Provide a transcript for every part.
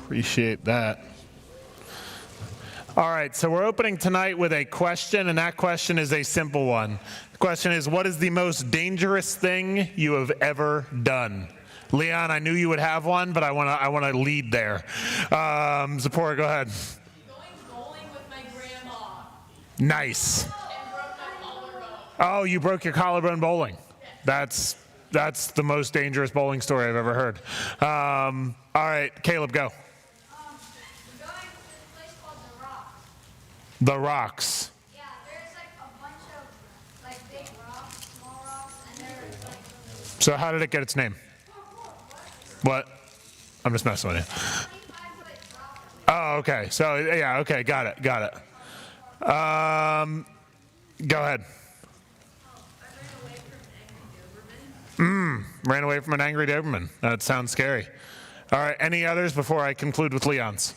Appreciate that. All right, so we're opening tonight with a question, and that question is a simple one. The question is, what is the most dangerous thing you have ever done? Leon, I knew you would have one, but I want to lead there. Zipporah, go ahead. Going bowling with my grandma. Nice. And broke my collarbone. Oh, you broke your collarbone bowling. Yes. That's the most dangerous bowling story I've ever heard. All right, Caleb, go. We're going to this place called The Rocks. The Rocks. Yeah, there's like a bunch of like big rocks, small rocks, and there's like So how did it get its name? What? I'm just messing with you. 25-foot drop. Oh, okay. So, yeah, okay, got it. Go ahead. Ran away from an angry Doberman. That sounds scary. All right, any others before I conclude with Leon's?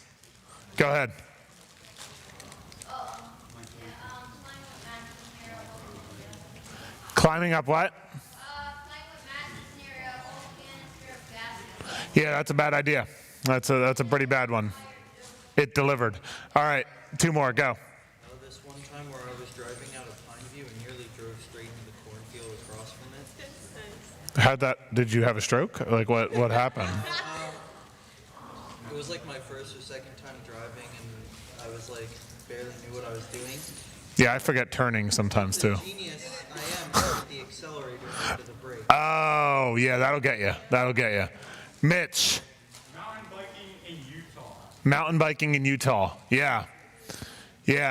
Go ahead. Climbing up what? Yeah, that's a bad idea. That's a pretty bad one. It delivered. All right, two more, go. This one time where I was driving out of Pineview and nearly drove straight into the cornfield across from it. Did you have a stroke? Like what happened? It was like my first or second time driving, and I was like barely knew what I was doing. Yeah, I forget turning sometimes too. Genius I am with the accelerator instead of the brake. Oh, yeah, that'll get you. Mitch. Mountain biking in Utah. Yeah,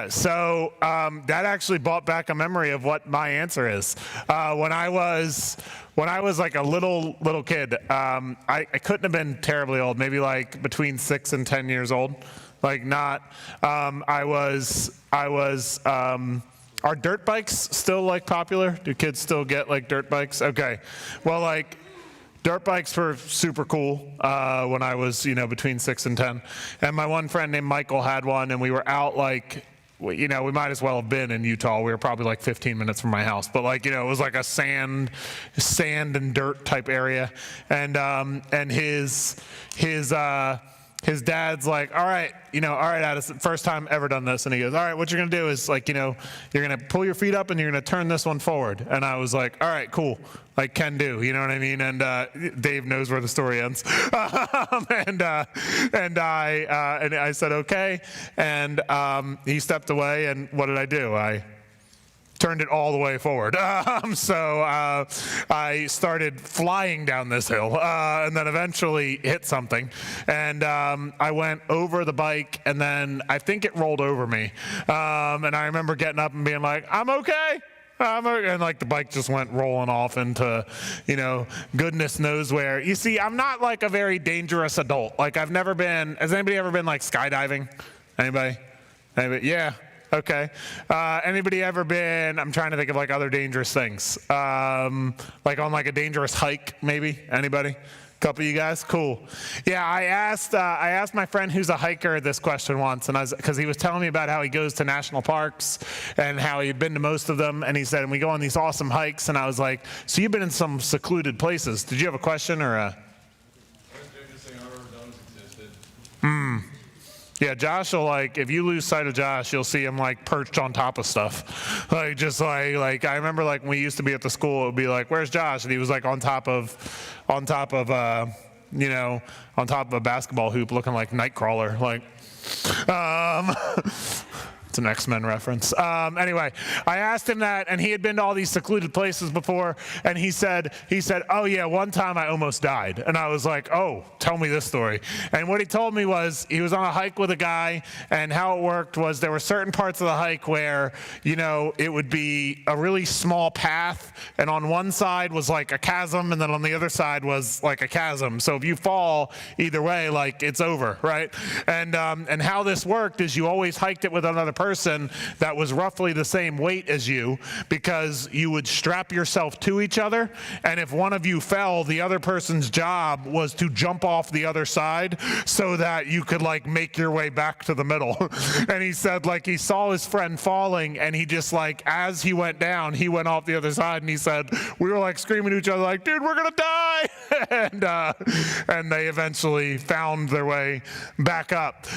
so that actually brought back a memory of what my answer is. When I was like a little kid, I couldn't have been terribly old, maybe like between 6 and 10 years old. Like not, I was, are dirt bikes still like popular? Do kids still get like dirt bikes? Okay, well like, dirt bikes were super cool when I was, between 6 and 10. And my one friend named Michael had one, and we were out like, we might as well have been in Utah. We were probably like 15 minutes from my house. But like, it was like a sand and dirt type area. And his dad's like, all right, Addison, first time ever done this. And he goes, all right, what you're going to do is like, you're going to pull your feet up and you're going to turn this one forward. And I was like, all right, cool. Like can do, you know what I mean? And Dave knows where the story ends. And I said, okay. And he stepped away, and what did I do? I turned it all the way forward. So I started flying down this hill and then eventually hit something. And I went over the bike, and then I think it rolled over me. And I remember getting up and being like, I'm okay. And like the bike just went rolling off into, goodness knows where. You see, I'm not like a very dangerous adult. Like has anybody ever been like skydiving? Anybody? Yeah. Okay. Anybody ever been, I'm trying to think of like other dangerous things. Like on like a dangerous hike, maybe? Anybody? Couple of you guys? Cool. Yeah, I asked my friend who's a hiker this question once, and because he was telling me about how he goes to national parks and how he'd been to most of them, and he said, and we go on these awesome hikes, and I was like, so you've been in some secluded places. Did you have a question or a? Yeah, Josh will like, if you lose sight of Josh, you'll see him like perched on top of stuff. Like just like I remember like when we used to be at the school, it would be like, where's Josh? And he was like on top of a basketball hoop looking like Nightcrawler. Like, it's an X-Men reference. Anyway, I asked him that, and he had been to all these secluded places before, and he said, oh yeah, one time I almost died. And I was like, oh, tell me this story. And what he told me was he was on a hike with a guy, and how it worked was there were certain parts of the hike where, it would be a really small path, and on one side was like a chasm, and then on the other side was like a chasm. So if you fall either way, like it's over, right? And how this worked is you always hiked it with another person that was roughly the same weight as you, because you would strap yourself to each other, and if one of you fell, the other person's job was to jump off the other side so that you could like make your way back to the middle. And he said like he saw his friend falling, and he just like, as he went down, he went off the other side, and he said, we were like screaming to each other like, dude, we're gonna die. And they eventually found their way back up.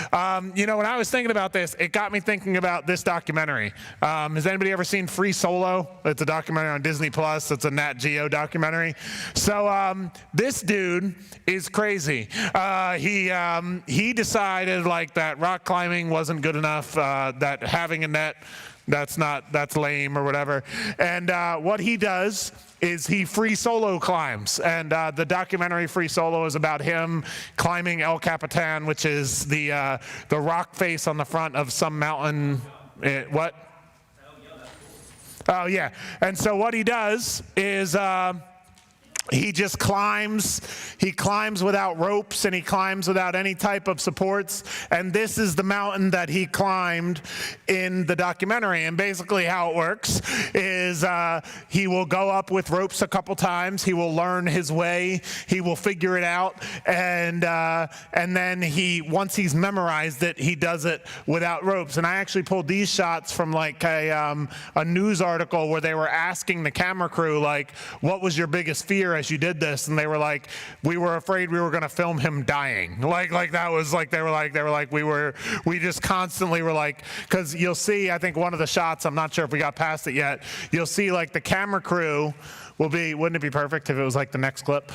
You know, when I was thinking about this, it got me thinking about this documentary. Has anybody ever seen Free Solo? It's a documentary on Disney Plus. It's a Nat Geo documentary. So this dude is crazy. He decided like that rock climbing wasn't good enough, that having a net, that's lame or whatever. And what he does is he free solo climbs. And the documentary Free Solo is about him climbing El Capitan, which is the rock face on the front of some mountain. What? Oh, yeah. And so what he does is he just climbs. He climbs without ropes, and he climbs without any type of supports. And this is the mountain that he climbed in the documentary. And basically how it works is he will go up with ropes a couple times. He will learn his way. He will figure it out. And then once he's memorized it, he does it without ropes. And I actually pulled these shots from like a news article where they were asking the camera crew, like, what was your biggest fear as you did this? And they were like, we were afraid we were going to film him dying. Like that was like, they were like, we just constantly were like, because you'll see, I think one of the shots, I'm not sure if we got past it yet, you'll see like the camera crew wouldn't it be perfect if it was like the next clip?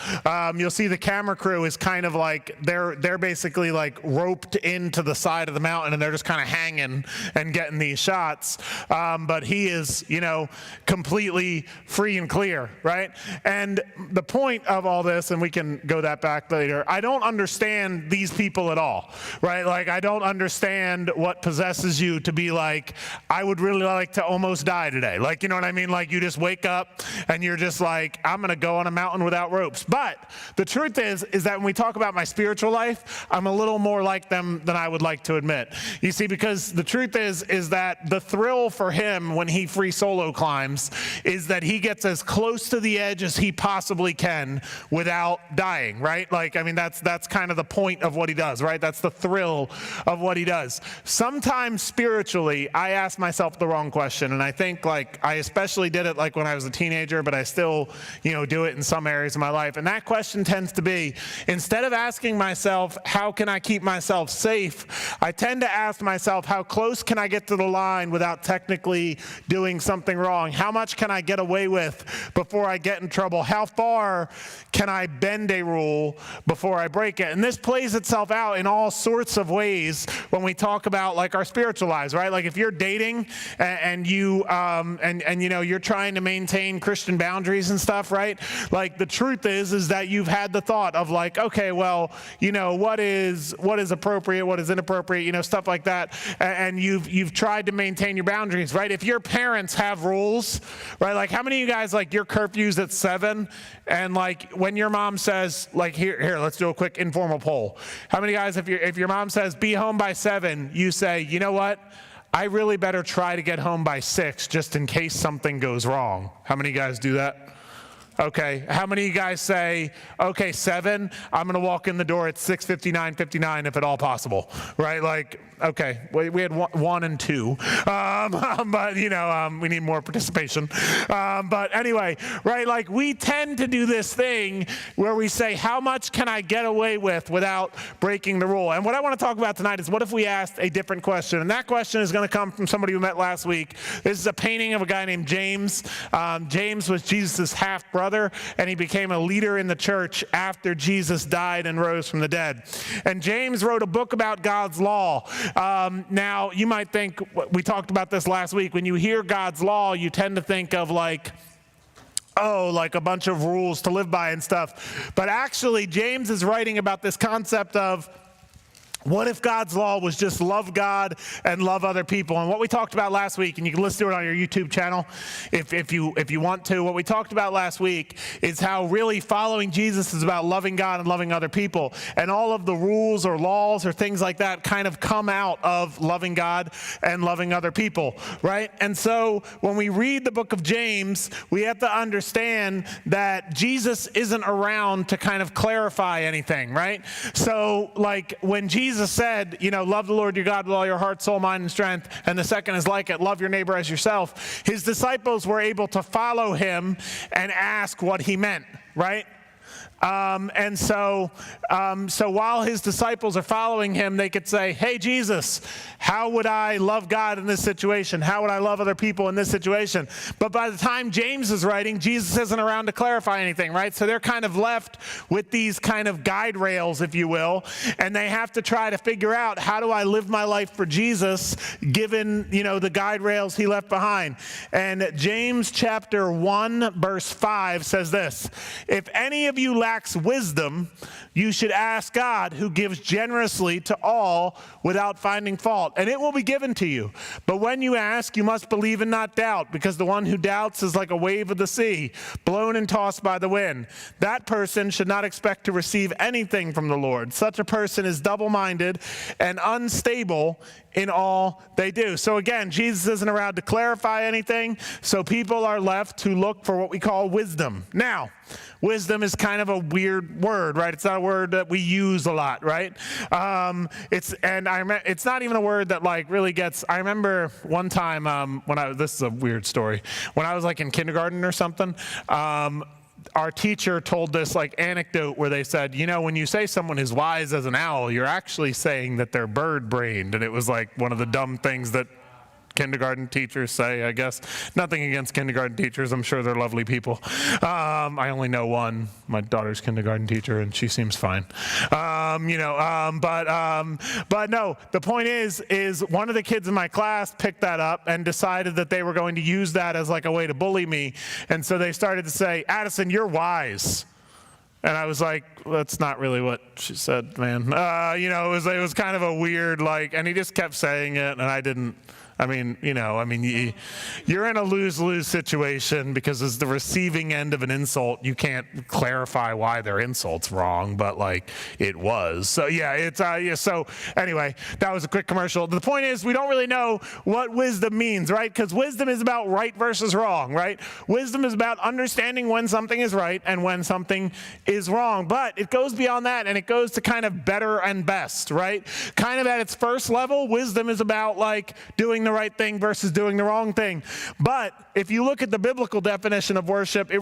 You'll see the camera crew is kind of like, they're basically like roped into the side of the mountain, and they're just kind of hanging and getting these shots. But he is, you know, completely free and clear, right? And the point of all this, and we can go that back later, I don't understand these people at all, right? Like, I don't understand what possesses you to be like, I would really like to almost die today. Like, you know what I mean? Like, you just wake up and you're just like, I'm going to go on a mountain without ropes. But the truth is that when we talk about my spiritual life, I'm a little more like them than I would like to admit. You see, because the truth is that the thrill for him when he free solo climbs is that he gets as close to the edge as he possibly can without dying, right? Like, I mean, that's kind of the point of what he does, right? That's the thrill of what he does. Sometimes spiritually, I ask myself the wrong question, and I think like I especially did it like when I was a teenager, but I still, you know, do it in some areas of my life. And that question tends to be, instead of asking myself, how can I keep myself safe? I tend to ask myself, how close can I get to the line without technically doing something wrong? How much can I get away with before I get in trouble? How far can I bend a rule before I break it? And this plays itself out in all sorts of ways when we talk about like our spiritual lives, right? Like if you're dating and you you know, you're trying to maintain Christian boundaries and stuff, right? Like the truth is that you've had the thought of like, okay, well, you know, what is appropriate, what is inappropriate, you know, stuff like that. And you've tried to maintain your boundaries, right? If your parents have rules, right? Like how many of you guys, like your curfew's at 7, and like when your mom says, like here, let's do a quick informal poll. How many guys, if your mom says be home by 7, you say, you know what? I really better try to get home by 6 just in case something goes wrong. How many guys do that? Okay, how many of you guys say, okay, 7, I'm gonna walk in the door at 6:59 if at all possible, right? Like, okay, we had 1 and 2, but you know, we need more participation. But anyway, right, like we tend to do this thing where we say, how much can I get away with without breaking the rule? And what I wanna talk about tonight is what if we asked a different question? And that question is gonna come from somebody we met last week. This is a painting of a guy named James. James was Jesus' half-brother, and he became a leader in the church after Jesus died and rose from the dead. And James wrote a book about God's law. Now, you might think, we talked about this last week, when you hear God's law, you tend to think of like, oh, like a bunch of rules to live by and stuff. But actually, James is writing about this concept of What if God's law was just love God and love other people? And what we talked about last week, and you can listen to it on your YouTube channel if you want to, what we talked about last week is how really following Jesus is about loving God and loving other people. And all of the rules or laws or things like that kind of come out of loving God and loving other people, right? And so when we read the book of James, we have to understand that Jesus isn't around to kind of clarify anything, right? So like when Jesus said, love the Lord your God with all your heart, soul, mind, and strength, and the second is like it, love your neighbor as yourself, his disciples were able to follow him and ask what he meant, right? So while his disciples are following him, they could say, hey, Jesus, how would I love God in this situation? How would I love other people in this situation? But by the time James is writing, Jesus isn't around to clarify anything, right? So they're kind of left with these kind of guide rails, if you will, and they have to try to figure out, how do I live my life for Jesus, given, the guide rails he left behind? And James chapter 1, verse 5 says this: if any of you lacks wisdom, you should ask God, who gives generously to all without finding fault, and it will be given to you. But when you ask, you must believe and not doubt, because the one who doubts is like a wave of the sea, blown and tossed by the wind. That person should not expect to receive anything from the Lord. Such a person is double-minded and unstable in all they do. So again, Jesus isn't around to clarify anything, so people are left to look for what we call wisdom. Now, wisdom is kind of a weird word, right? It's not a word that we use a lot, right? It's not even a word that really gets. I remember one time this is a weird story. When I was in kindergarten or something, our teacher told this anecdote where they said, when you say someone is wise as an owl, you're actually saying that they're bird-brained. And it was one of the dumb things that kindergarten teachers say, I guess. Nothing against kindergarten teachers. I'm sure they're lovely people. I only know one, my daughter's kindergarten teacher, and she seems fine. But no, the point is one of the kids in my class picked that up and decided that they were going to use that as a way to bully me. And so they started to say, Addison, you're wise. And I was like, that's not really what she said, man. It was kind of a weird, and he just kept saying it, and I didn't. You're in a lose-lose situation, because as the receiving end of an insult, you can't clarify why their insult's wrong, but it was. So yeah, so anyway, that was a quick commercial. The point is, we don't really know what wisdom means, right? Because wisdom is about right versus wrong, right? Wisdom is about understanding when something is right and when something is wrong. But it goes beyond that, and it goes to kind of better and best, right? Kind of at its first level, wisdom is about doing the right thing versus doing the wrong thing. But if you look at the biblical definition of worship, the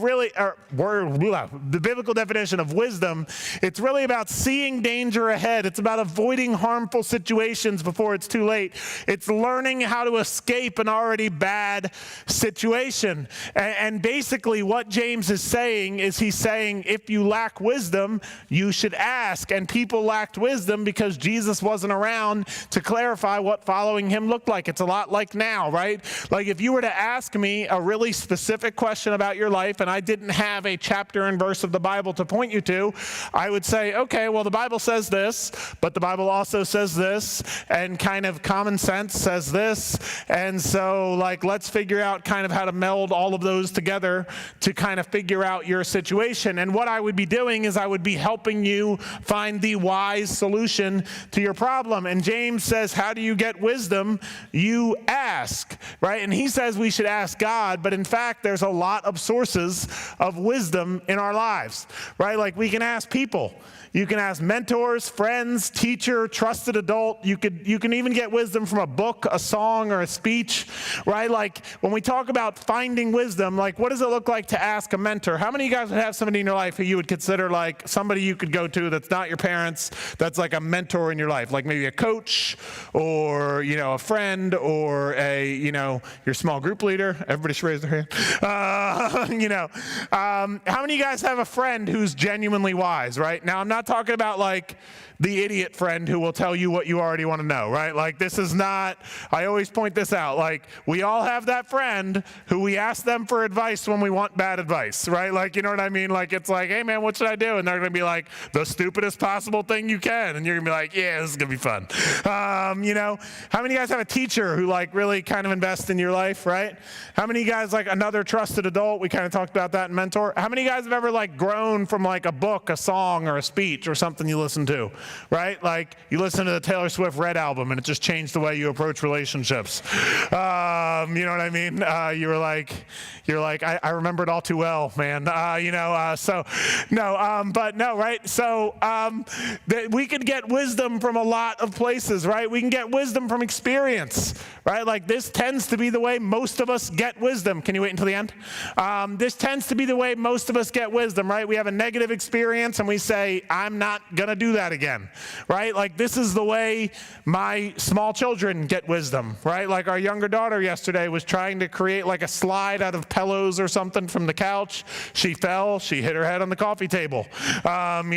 biblical definition of wisdom, it's really about seeing danger ahead. It's about avoiding harmful situations before it's too late. It's learning how to escape an already bad situation. And basically what James is saying is, he's saying, if you lack wisdom, you should ask. And people lacked wisdom because Jesus wasn't around to clarify what following him looked like. It's a lot like now, right? If you were to ask me a really specific question about your life and I didn't have a chapter and verse of the Bible to point you to, I would say, okay, well, the Bible says this, but the Bible also says this, and kind of common sense says this. And so let's figure out kind of how to meld all of those together to kind of figure out your situation. And what I would be doing is I would be helping you find the wise solution to your problem. And James says, how do you get wisdom? You ask, right? And he says we should ask God, but in fact, there's a lot of sources of wisdom in our lives, right? We can ask people. You can ask mentors, friends, teacher, trusted adult. You can even get wisdom from a book, a song, or a speech, right? When we talk about finding wisdom, what does it look like to ask a mentor? How many of you guys would have somebody in your life who you would consider somebody you could go to that's not your parents, that's a mentor in your life, maybe a coach or, a friend or your small group leader? Everybody should raise their hand. How many of you guys have a friend who's genuinely wise, right? Now, I'm not talking about the idiot friend who will tell you what you already want to know, right? Like, this is not, I always point this out. Like, we all have that friend who we ask them for advice when we want bad advice, right? Like, you know what I mean? Like, it's like, hey man, what should I do? And they're going to be like, the stupidest possible thing you can. And you're going to be like, yeah, this is going to be fun. You know, how many of you guys have a teacher who like really kind of invests in your life, right? How many of you guys like another trusted adult? We kind of talked about that in Mentor. How many of you guys have ever like grown from like a book, a song, or a speech or something you listen to? Right? Like you listen to the Taylor Swift Red album and it just changed the way you approach relationships. You know what I mean? You're like, I remember it all too well, man. But no, right? So we could get wisdom from a lot of places, right? We can get wisdom from experience, right? Like this tends to be the way most of us get wisdom. Can you wait until the end? This tends to be the way most of us get wisdom, right? We have a negative experience and we say, I'm not going to do that again, right? Like this is the way my small children get wisdom, right? Like our younger daughter yesterday was trying to create like a slide out of pillows or something from the couch. She fell, she hit her head on the coffee table. And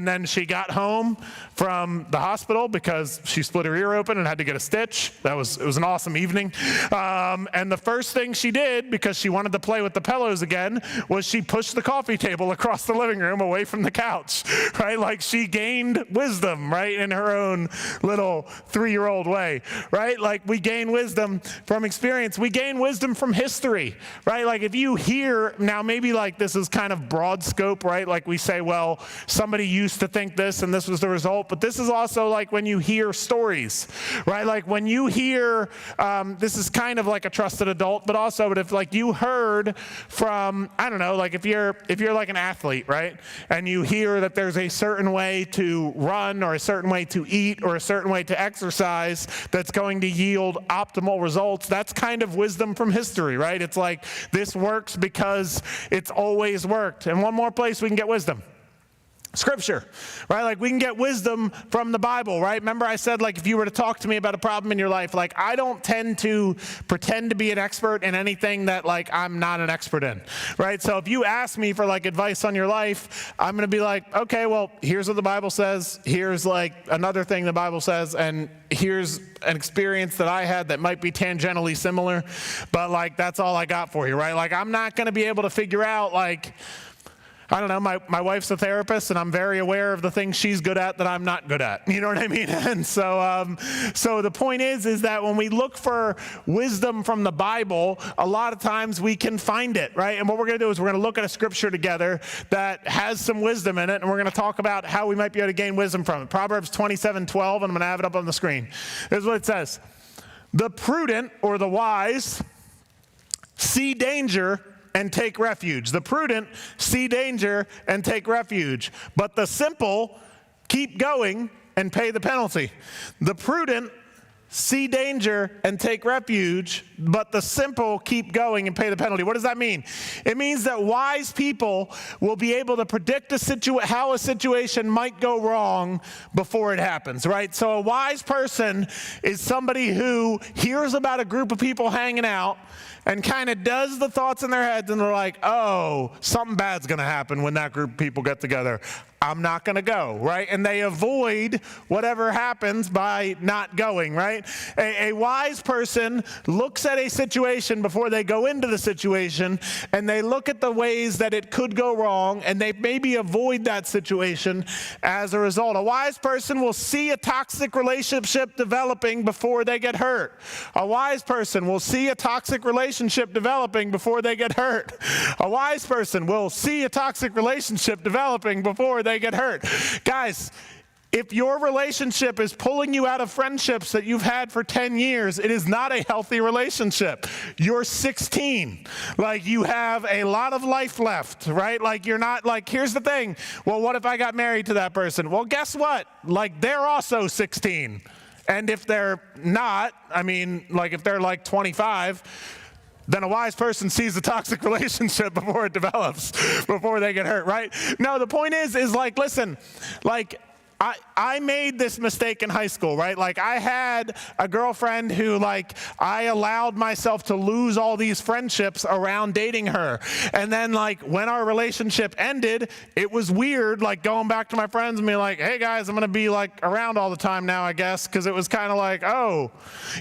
then she got home from the hospital because she split her ear open and had to get a stitch. It was an awesome evening. And the first thing she did, because she wanted to play with the pillows again, was she pushed the coffee table across the living room away from the couch, right? Like she gained wisdom, right, in her own little 3-year-old way, right? Like we gain wisdom from experience. We gain wisdom from history, right? Like if you hear, now maybe like this is kind of broad scope, right? Like we say, well, somebody used to think this and this was the result, but this is also like when you hear stories, right? Like when you hear, this is kind of like a trusted adult, but if like you heard from, I don't know, like if you're like an athlete, right? And you hear that there's a certain way to run or a certain way to eat or a certain way to exercise that's going to yield optimal results, that's kind of wisdom from history, right? It's like this works because it's always worked. And one more place we can get wisdom. Scripture, right? Like we can get wisdom from the Bible, right? Remember I said like if you were to talk to me about a problem in your life, like I don't tend to pretend to be an expert in anything that like I'm not an expert in, right? So if you ask me for like advice on your life, I'm going to be like, okay, well, here's what the Bible says. Here's like another thing the Bible says, and here's an experience that I had that might be tangentially similar, but like that's all I got for you, right? Like I'm not going to be able to figure out like, I don't know, my wife's a therapist and I'm very aware of the things she's good at that I'm not good at. You know what I mean? And so the point is that when we look for wisdom from the Bible, a lot of times we can find it, right? And what we're going to do is we're going to look at a scripture together that has some wisdom in it, and we're going to talk about how we might be able to gain wisdom from it. Proverbs 27:12, and I'm going to have it up on the screen. Here's what it says. The prudent, or the wise, see danger and take refuge. The prudent see danger and take refuge, but the simple keep going and pay the penalty. The prudent see danger and take refuge, but the simple keep going and pay the penalty. What does that mean? It means that wise people will be able to predict how a situation might go wrong before it happens, right? So a wise person is somebody who hears about a group of people hanging out and kind of does the thoughts in their heads, and they're like, oh, something bad's going to happen when that group of people get together. I'm not going to go, right? And they avoid whatever happens by not going, right? A wise person looks at a situation before they go into the situation, and they look at the ways that it could go wrong, and they maybe avoid that situation as a result. A wise person will see a toxic relationship developing before they get hurt. A wise person will see a toxic relationship developing before they get hurt. A wise person will see a toxic relationship developing before they get hurt. Guys, if your relationship is pulling you out of friendships that you've had for 10 years, it is not a healthy relationship. You're 16. Like, you have a lot of life left, right? Like, you're not, like, here's the thing. Well, what if I got married to that person? Well, guess what? Like, they're also 16. And if they're not, I mean, like, if they're like 25, then a wise person sees the toxic relationship before it develops, before they get hurt, right? No, the point is like, listen, like, I made this mistake in high school, right? Like I had a girlfriend who like I allowed myself to lose all these friendships around dating her. And then like when our relationship ended, it was weird like going back to my friends and being like, hey guys, I'm going to be like around all the time now, I guess. Cause it was kind of like, oh,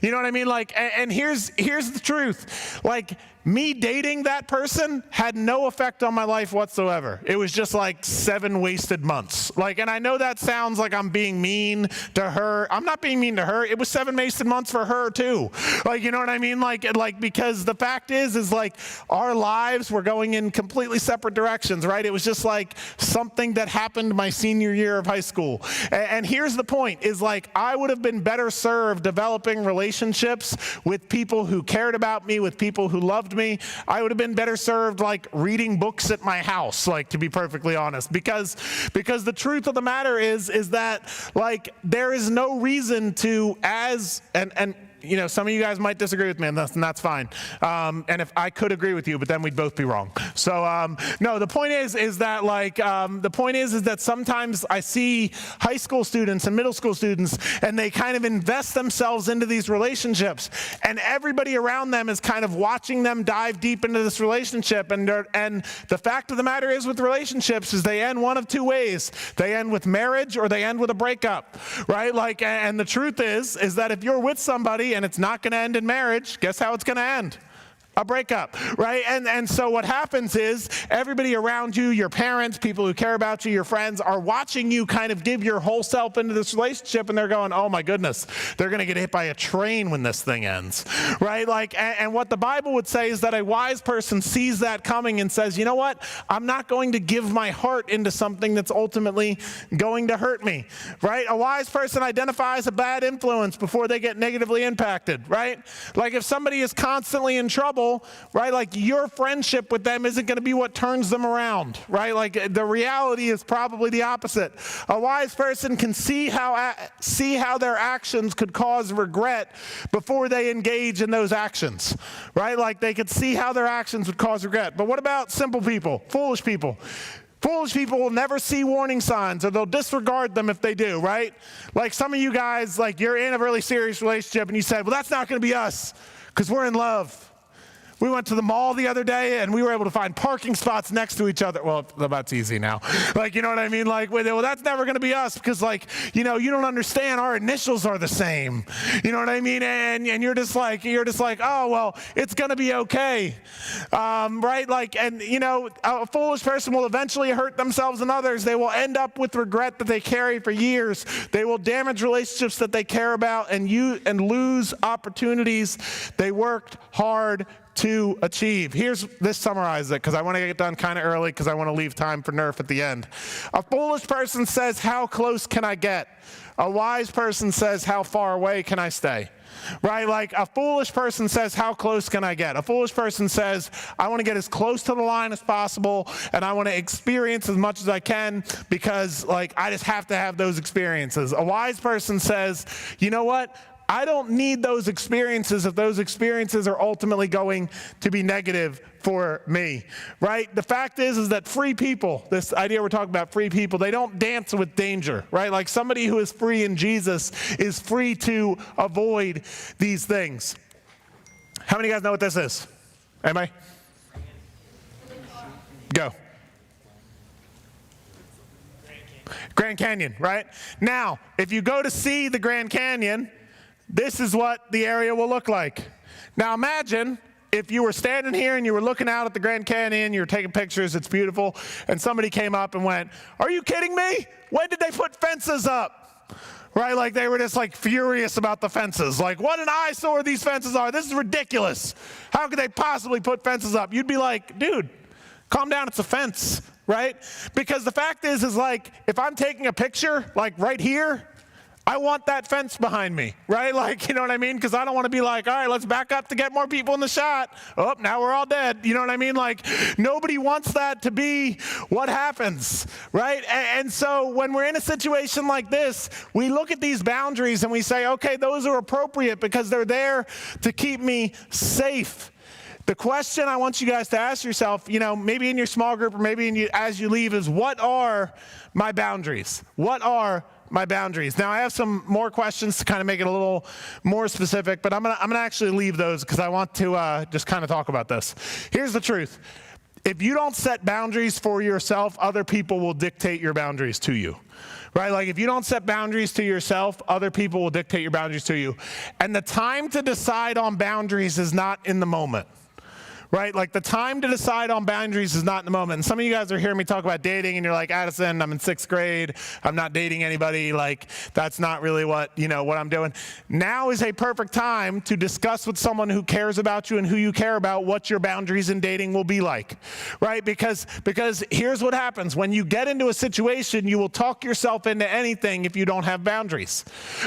you know what I mean? Like, and here's the truth. Like, me dating that person had no effect on my life whatsoever. It was just like 7 wasted months. Like, and I know that sounds like I'm being mean to her. I'm not being mean to her. It was 7 wasted months for her too. Like, you know what I mean? Like because the fact is like our lives were going in completely separate directions, right? It was just like something that happened my senior year of high school. And here's the point is like, I would have been better served developing relationships with people who cared about me, with people who loved me. I would have been better served like reading books at my house, like to be perfectly honest, because the truth of the matter is that like there is no reason to and you know, some of you guys might disagree with me, and that's fine. And if I could agree with you, but then we'd both be wrong. So no, the point is that like the point is that sometimes I see high school students and middle school students, and they kind of invest themselves into these relationships, and everybody around them is kind of watching them dive deep into this relationship. And the fact of the matter is with relationships is they end one of 2 ways. They end with marriage or they end with a breakup, right? Like, and the truth is that if you're with somebody and it's not going to end in marriage, guess how it's going to end? A breakup, right? And so what happens is everybody around you, your parents, people who care about you, your friends, are watching you kind of give your whole self into this relationship, and they're going, oh my goodness, they're going to get hit by a train when this thing ends, right? Like, and what the Bible would say is that a wise person sees that coming and says, you know what? I'm not going to give my heart into something that's ultimately going to hurt me, right? A wise person identifies a bad influence before they get negatively impacted, right? Like if somebody is constantly in trouble, right? Like your friendship with them isn't going to be what turns them around, right? Like the reality is probably the opposite. A wise person can see how their actions could cause regret before they engage in those actions, right? Like they could see how their actions would cause regret. But what about simple people, foolish people? Foolish people will never see warning signs, or they'll disregard them if they do, right? Like some of you guys, like you're in a really serious relationship and you said, well, that's not going to be us because we're in love. We went to the mall the other day and we were able to find parking spots next to each other. Well, that's easy now. Like, you know what I mean? Like, well, that's never going to be us because like, you know, you don't understand our initials are the same. You know what I mean? And you're just like, oh, well, it's going to be okay. Right? Like, and you know, a foolish person will eventually hurt themselves and others. They will end up with regret that they carry for years. They will damage relationships that they care about and lose opportunities they worked hard to achieve. This summarizes it because I want to get done kind of early because I want to leave time for Nerf at the end. A foolish person says, how close can I get? A wise person says, how far away can I stay? Right? Like a foolish person says, how close can I get? A foolish person says, I want to get as close to the line as possible and I want to experience as much as I can because like I just have to have those experiences. A wise person says, you know what? I don't need those experiences if those experiences are ultimately going to be negative for me, right? The fact is that free people, this idea we're talking about, free people, they don't dance with danger, right? Like somebody who is free in Jesus is free to avoid these things. How many of you guys know what this is? Anybody? Go. Grand Canyon, right? Now, if you go to see the Grand Canyon, this is what the area will look like. Now imagine if you were standing here and you were looking out at the Grand Canyon, you were taking pictures, it's beautiful, and somebody came up and went, are you kidding me? When did they put fences up? Right, like they were just like furious about the fences. Like, what an eyesore these fences are. This is ridiculous. How could they possibly put fences up? You'd be like, dude, calm down, it's a fence, right? Because the fact is like, if I'm taking a picture, like right here, I want that fence behind me, right? Like, you know what I mean? Because I don't want to be like, all right, let's back up to get more people in the shot. Oh, now we're all dead. You know what I mean? Like, nobody wants that to be what happens, right? And so when we're in a situation like this, we look at these boundaries and we say, okay, those are appropriate because they're there to keep me safe. The question I want you guys to ask yourself, you know, maybe in your small group or maybe as you leave is, what are my boundaries? What are my boundaries? Now, I have some more questions to kind of make it a little more specific, but I'm gonna actually leave those because I want to just kind of talk about this. Here's the truth. If you don't set boundaries for yourself, other people will dictate your boundaries to you. Right? Like if you don't set boundaries to yourself, other people will dictate your boundaries to you. And the time to decide on boundaries is not in the moment. Right? Like the time to decide on boundaries is not in the moment. And some of you guys are hearing me talk about dating and you're like, Addison, I'm in 6th grade. I'm not dating anybody. Like that's not really what I'm doing. Now is a perfect time to discuss with someone who cares about you and who you care about what your boundaries in dating will be like. Right? Because here's what happens. When you get into a situation, you will talk yourself into anything if you don't have boundaries.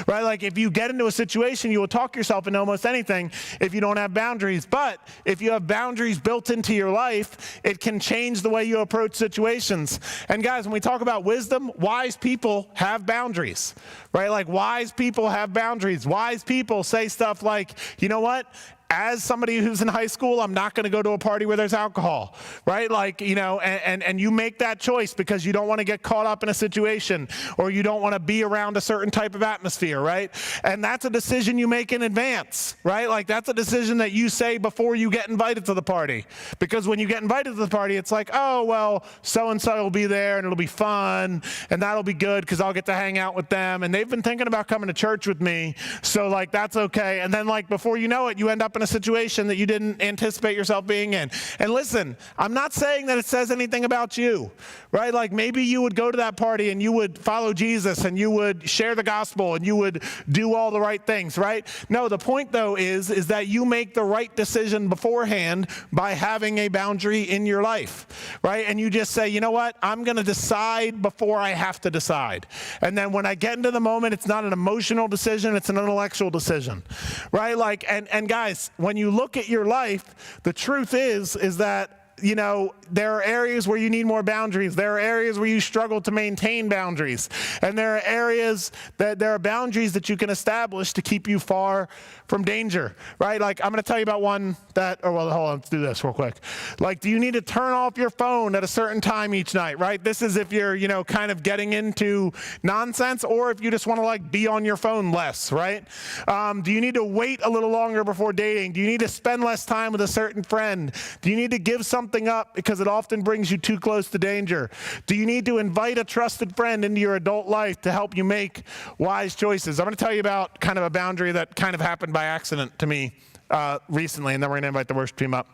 Right? Like if you get into a situation, you will talk yourself into almost anything if you don't have boundaries. But if you have boundaries built into your life, it can change the way you approach situations. And guys, when we talk about wisdom, wise people have boundaries, right? Like wise people have boundaries. Wise people say stuff like, you know what? As somebody who's in high school, I'm not going to go to a party where there's alcohol, right? Like, and you make that choice because you don't want to get caught up in a situation or you don't want to be around a certain type of atmosphere, right? And that's a decision you make in advance, right? Like that's a decision that you say before you get invited to the party. Because when you get invited to the party, it's like, oh, well, so-and-so will be there and it'll be fun and that'll be good because I'll get to hang out with them. And they've been thinking about coming to church with me. So like, that's okay. And then like, before you know it, you end up in a situation that you didn't anticipate yourself being in. And listen, I'm not saying that it says anything about you, right? Like maybe you would go to that party and you would follow Jesus and you would share the gospel and you would do all the right things, right? No, the point though is that you make the right decision beforehand by having a boundary in your life, right? And you just say, you know what? I'm going to decide before I have to decide. And then when I get into the moment, it's not an emotional decision, it's an intellectual decision, right? Like, and guys, when you look at your life, the truth is that there are areas where you need more boundaries. There are areas where you struggle to maintain boundaries. And there are areas that there are boundaries that you can establish to keep you far from danger, right? Like I'm going to tell you about one hold on, let's do this real quick. Like, do you need to turn off your phone at a certain time each night, right? This is if you're, kind of getting into nonsense or if you just want to like be on your phone less, right? Do you need to wait a little longer before dating? Do you need to spend less time with a certain friend? Do you need to give something up because it often brings you too close to danger? Do you need to invite a trusted friend into your adult life to help you make wise choices? I'm going to tell you about kind of a boundary that kind of happened by accident to me recently, and then we're going to invite the worship team up.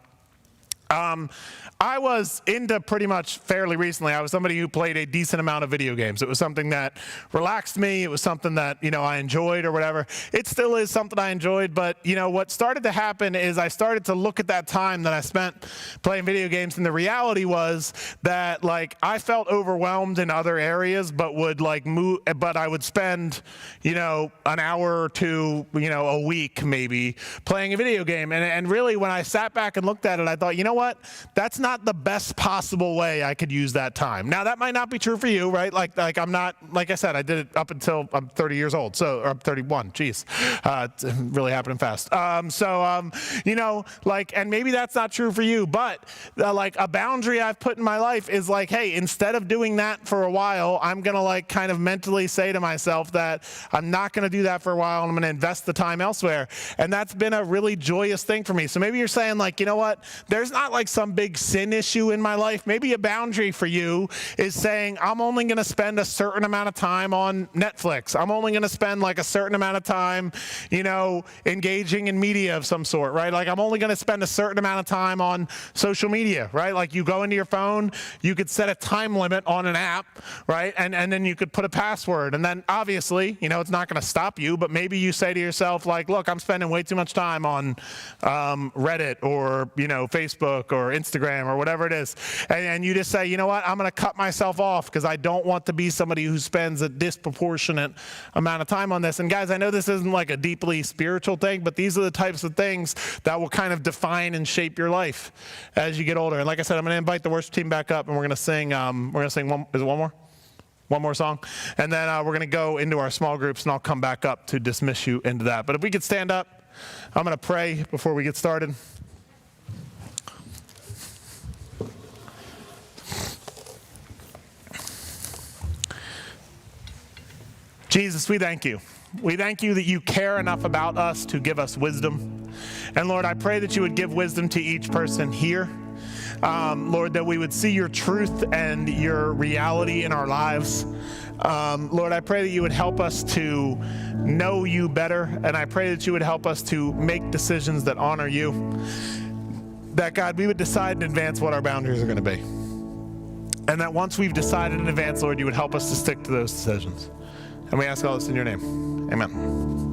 I was into pretty much fairly recently. I was somebody who played a decent amount of video games. It was something that relaxed me. It was something that, I enjoyed or whatever. It still is something I enjoyed, but, what started to happen is I started to look at that time that I spent playing video games, and the reality was that, like, I felt overwhelmed in other areas, but I would spend, an hour or two, a week maybe playing a video game. And really, when I sat back and looked at it, I thought, you know what? That's not the best possible way I could use that time. Now, that might not be true for you, right? Like I'm not, like I said, I did it up until I'm 30 years old, or I'm 31, geez. It's really happening fast. And maybe that's not true for you, but like a boundary I've put in my life is like, hey, instead of doing that for a while, I'm going to like kind of mentally say to myself that I'm not going to do that for a while and I'm going to invest the time elsewhere. And that's been a really joyous thing for me. So maybe you're saying like, you know what? There's not like some big sin issue in my life. Maybe a boundary for you is saying, I'm only going to spend a certain amount of time on Netflix. I'm only going to spend like a certain amount of time, engaging in media of some sort, right? Like I'm only going to spend a certain amount of time on social media, right? Like you go into your phone, you could set a time limit on an app, right? And then you could put a password. And then obviously, it's not going to stop you, but maybe you say to yourself like, look, I'm spending way too much time on Reddit or, Facebook or Instagram or whatever it is. And you just say, you know what, I'm going to cut myself off because I don't want to be somebody who spends a disproportionate amount of time on this. And guys, I know this isn't like a deeply spiritual thing, but these are the types of things that will kind of define and shape your life as you get older. And like I said, I'm going to invite the worship team back up and we're going to sing one more? One more song. And then we're going to go into our small groups and I'll come back up to dismiss you into that. But if we could stand up, I'm going to pray before we get started. Jesus, we thank you. We thank you that you care enough about us to give us wisdom. And Lord, I pray that you would give wisdom to each person here. Lord, that we would see your truth and your reality in our lives. Lord, I pray that you would help us to know you better, and I pray that you would help us to make decisions that honor you. That, God, we would decide in advance what our boundaries are going to be. And that once we've decided in advance, Lord, you would help us to stick to those decisions. And we ask all this in your name. Amen.